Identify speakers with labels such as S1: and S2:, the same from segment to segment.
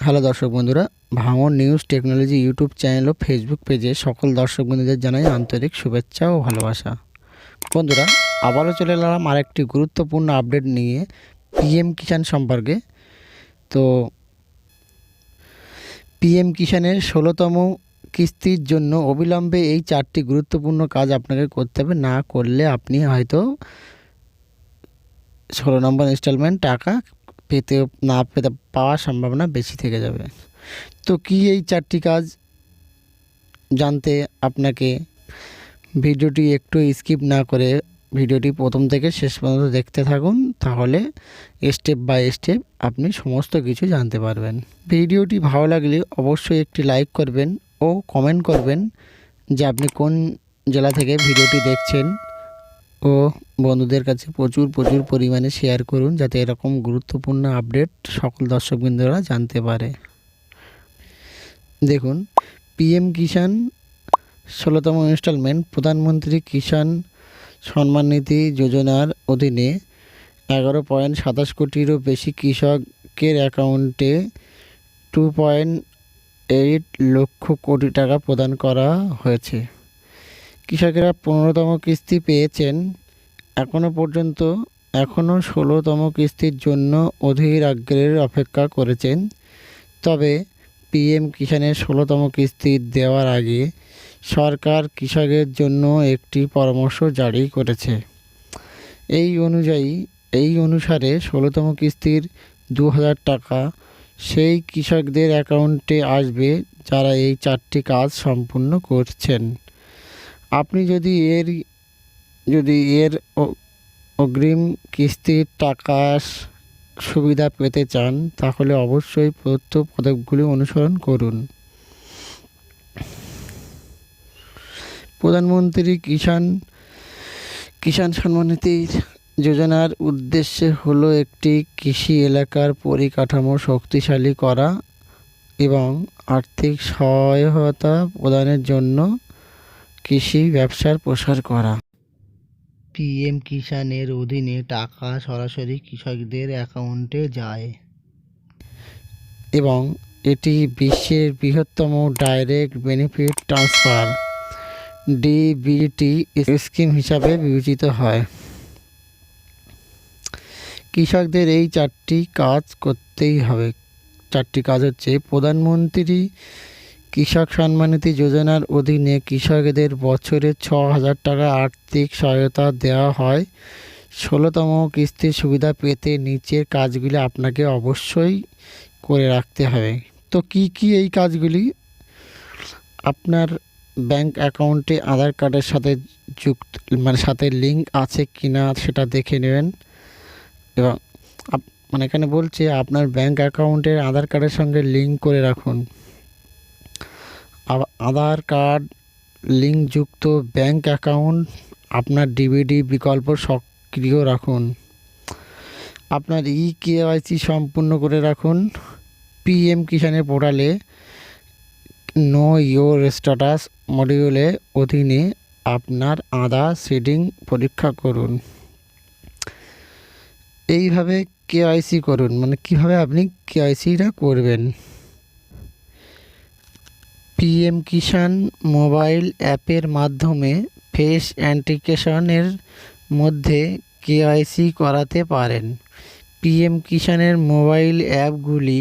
S1: Hello দর্শক বন্ধুরা, ভাঙন নিউজ টেকনোলজি ইউটিউব চ্যানেল ও ফেসবুক পেজে সকল দর্শক বন্ধুদের জানাই আন্তরিক শুভেচ্ছা ও ভালোবাসা। বন্ধুরা, আবারও চলে এলাম আরেকটি গুরুত্বপূর্ণ আপডেট নিয়ে পিএম কিষাণ সম্পর্কে। তো পিএম কিষাণের 16তম কিস্তির জন্য অবিলম্বে এই 4টি গুরুত্বপূর্ণ কাজ আপনাকে করতে হবে। না করলে আপনি হয়তো 16 নম্বর ইনস্টলমেন্ট টাকা পাওয়ার সম্ভাবনা বেশি থেকে যাবে। তো কি এই 4টি কাজ জানতে আপনাকে ভিডিওটি একটু স্কিপ না করে ভিডিওটি প্রথম থেকে শেষ পর্যন্ত দেখতে থাকুন, তাহলে স্টেপ বাই স্টেপ আপনি সমস্ত কিছু জানতে পারবেন। ভিডিওটি ভালো লাগলে অবশ্যই একটি লাইক করবেন ও কমেন্ট করবেন যে আপনি কোন জেলা থেকে ভিডিওটি দেখছেন, ও বন্ধুদের কাছে প্রচুর পরিমাণে শেয়ার করুন যাতে এরকম গুরুত্বপূর্ণ আপডেট সকল দর্শকবৃন্দরা জানতে পারে। দেখুন, পিএম কিষাণ 16তম ইনস্টলমেন্ট প্রধানমন্ত্রী কিষাণ সম্মান নিধি যোজনার অধীনে 11.27 কোটিরও বেশি কৃষকের অ্যাকাউন্টে 2.8 লক্ষ কোটি টাকা প্রদান করা হয়েছে। কৃষকেরা 15তম কিস্তি পেয়েছেন। এখনও 16তম কিস্তির জন্য অধীর আগ্রহের অপেক্ষা করেছেন। তবে পিএম কিষাণের 16তম কিস্তি দেওয়ার আগে সরকার কৃষকের জন্য একটি পরামর্শ জারি করেছে। এই অনুসারে 16তম কিস্তির 2000 টাকা সেই কৃষকদের অ্যাকাউন্টে আসবে যারা এই 4টি কাজ সম্পূর্ণ করছেন। আপনি যদি এর অগ্রিম কিস্তির টাকার সুবিধা পেতে চান তাহলে অবশ্যই প্রদত্ত পদক্ষেপগুলি অনুসরণ করুন। প্রধানমন্ত্রী কিষাণ সম্মান নিধি যোজনার উদ্দেশ্য হলো একটি কৃষি এলাকার পরিকাঠামো শক্তিশালী করা এবং আর্থিক সহায়তা প্রদানের জন্য কৃষি ব্যবসার প্রসার করা। পিএম কিষাণের অধীনে টাকা সরাসরি কৃষকদের অ্যাকাউন্টে যায় এবং এটি বিশ্বের বৃহত্তম direct benefit transfer DBT scheme হিসাবে বিবেচিত হয়। কৃষকদের এই 4টি কাজ করতেই হবে। 4টি কাজ হচ্ছে: প্রধানমন্ত্রী কৃষক সম্মান নিধি যোজনার অধীনে কৃষকদের বছরে 6,000 টাকা আর্থিক সহায়তা দেওয়া হয়। 16তম কিস্তির সুবিধা পেতে নিচের কাজগুলি আপনাকে অবশ্যই করে রাখতে হবে। তো কি এই কাজগুলি? আপনার ব্যাংক অ্যাকাউন্টে আধার কার্ডের সাথে সাথে লিঙ্ক আছে কিনা সেটা দেখে নেবেন। এবং এখানে বলছে আপনার ব্যাংক অ্যাকাউন্টের আধার কার্ডের সঙ্গে লিঙ্ক করে রাখুন। আধার কার্ড লিঙ্কযুক্ত ব্যাংক অ্যাকাউন্ট আপনার ডিবিটি বিকল্প সক্রিয় রাখুন। আপনার কেওয়াইসি সম্পূর্ণ করে রাখুন। পিএম কিষাণের পোর্টালে নো ইয়োর স্ট্যাটাস মডিউলের অধীনে আপনার আধার সিডিং পরীক্ষা করুন। এইভাবে কেওয়াইসি করুন। কিভাবে আপনি কেওয়াইসিটা করবেন? পিএম কিষাণ মোবাইল অ্যাপের মাধ্যমে ফেস অ্যান্টিকেশনের মধ্যে কেওয়াইসি করাতে পারেন। পিএম কিষাণের মোবাইল অ্যাপগুলি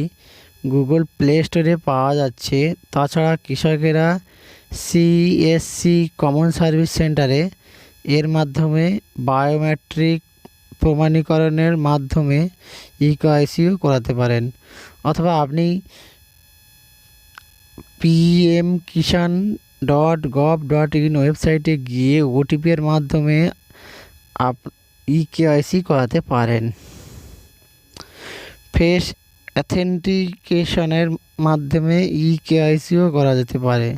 S1: গুগল প্লে স্টোরে পাওয়া যাচ্ছে। তাছাড়া কৃষকেরা সিএসসি কমন সার্ভিস সেন্টারে এর মাধ্যমে বায়োমেট্রিক প্রমাণীকরণের মাধ্যমে কেওয়াইসিও করাতে পারেন। অথবা আপনি pmkishan.gov.in ওয়েবসাইটে গিয়ে ওটিপি এর মাধ্যমে কেওয়াইসি করাতে পারেন। ফেস অথেন্টিকেশনের মাধ্যমে কেওয়াইসিও করা যেতে পারে।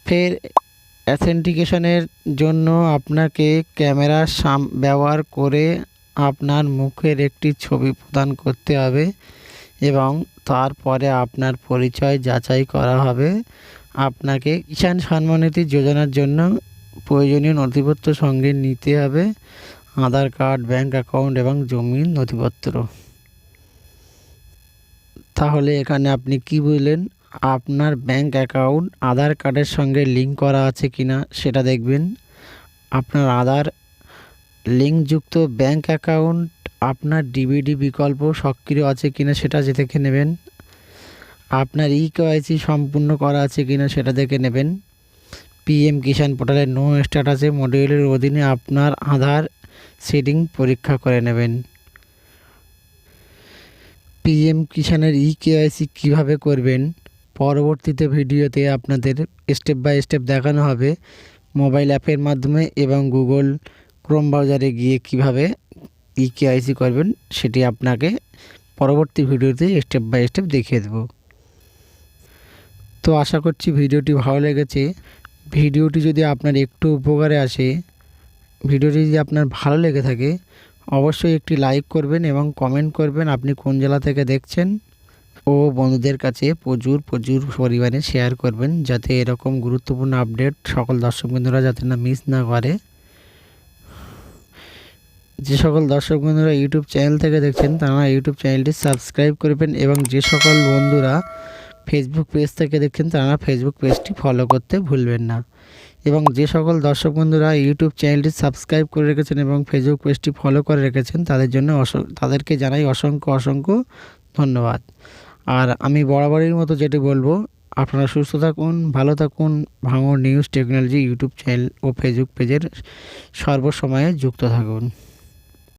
S1: ফের অথেন্টিকেশনের জন্য আপনাকে ক্যামেরা ব্যবহার করে আপনার মুখের একটি ছবি প্রদান করতে হবে এবং তারপরে আপনার পরিচয় যাচাই করা হবে। আপনাকে কিষাণ সম্মান নিধি যোজনার জন্য প্রয়োজনীয় নথিপত্র সঙ্গে নিতে হবে: আধার কার্ড, ব্যাংক অ্যাকাউন্ট এবং জমির নথিপত্র। তাহলে এখানে আপনি কি বুঝলেন, আপনার ব্যাংক অ্যাকাউন্ট আধার কার্ডের সঙ্গে লিঙ্ক করা আছে কিনা সেটা দেখবেন। আপনার আধার লিঙ্কযুক্ত ব্যাংক অ্যাকাউন্ট আপনার ডিবিডি বিকল্প সক্রিয় আছে কিনা সেটা দেখে নেবেন। আপনার ইকেওয়াইসি সম্পূর্ণ করা আছে কিনা সেটা দেখে নেবেন। পিএম কিষাণ পোর্টালের নো স্ট্যাটাসে মডিউলের অধীনে আপনার আধার সেটিং পরীক্ষা করে নেবেন। পিএম কিষাণের ইকেওয়াইসি কীভাবে করবেন পরবর্তীতে ভিডিওতে আপনাদের স্টেপ বাই স্টেপ দেখানো হবে। মোবাইল অ্যাপের মাধ্যমে এবং গুগল ক্রোম ব্রাউজারে গিয়ে কিভাবে ইকেওয়াইসি করবেন সেটি আপনাকে পরবর্তী ভিডিওতে স্টেপ বাই স্টেপ দেখিয়ে দেব। তো আশা করছি ভিডিওটি ভালো লেগেছে। ভিডিওটি যদি আপনার একটু উপকারে আসে, ভিডিওটি যদি আপনার ভালো লেগে থাকে অবশ্যই একটি লাইক করবেন এবং কমেন্ট করবেন আপনি কোন জেলা থেকে দেখছেন, ও বন্ধুদের কাছে প্রচুর পরিমাণে শেয়ার করবেন যাতে এরকম গুরুত্বপূর্ণ আপডেট সকল দর্শকবৃন্দরা যাতে না মিস না করে। যে সকল দর্শকবৃন্দরা ইউটিউব চ্যানেল থেকে দেখছেন তারা ইউটিউব চ্যানেলটি সাবস্ক্রাইব করবেন এবং যে সকল বন্ধুরা ফেসবুক পেজ থেকে দেখছেন তারা ফেসবুক পেজটি ফলো করতে ভুলবেন না। এবং যে সকল দর্শক বন্ধুরা ইউটিউব চ্যানেলটি সাবস্ক্রাইব করে রেখেছেন এবং ফেসবুক পেজটি ফলো করে রেখেছেন তাদের জন্য তাদেরকে জানাই অসংখ্য ধন্যবাদ। আর আমি বরাবরের মতো যেটি বলবো, আপনারা সুস্থ থাকুন, ভালো থাকুন, ভাঙড় নিউজ টেকনোলজি ইউটিউব চ্যানেল ও ফেসবুক পেজের সর্বসময়ে যুক্ত থাকুন।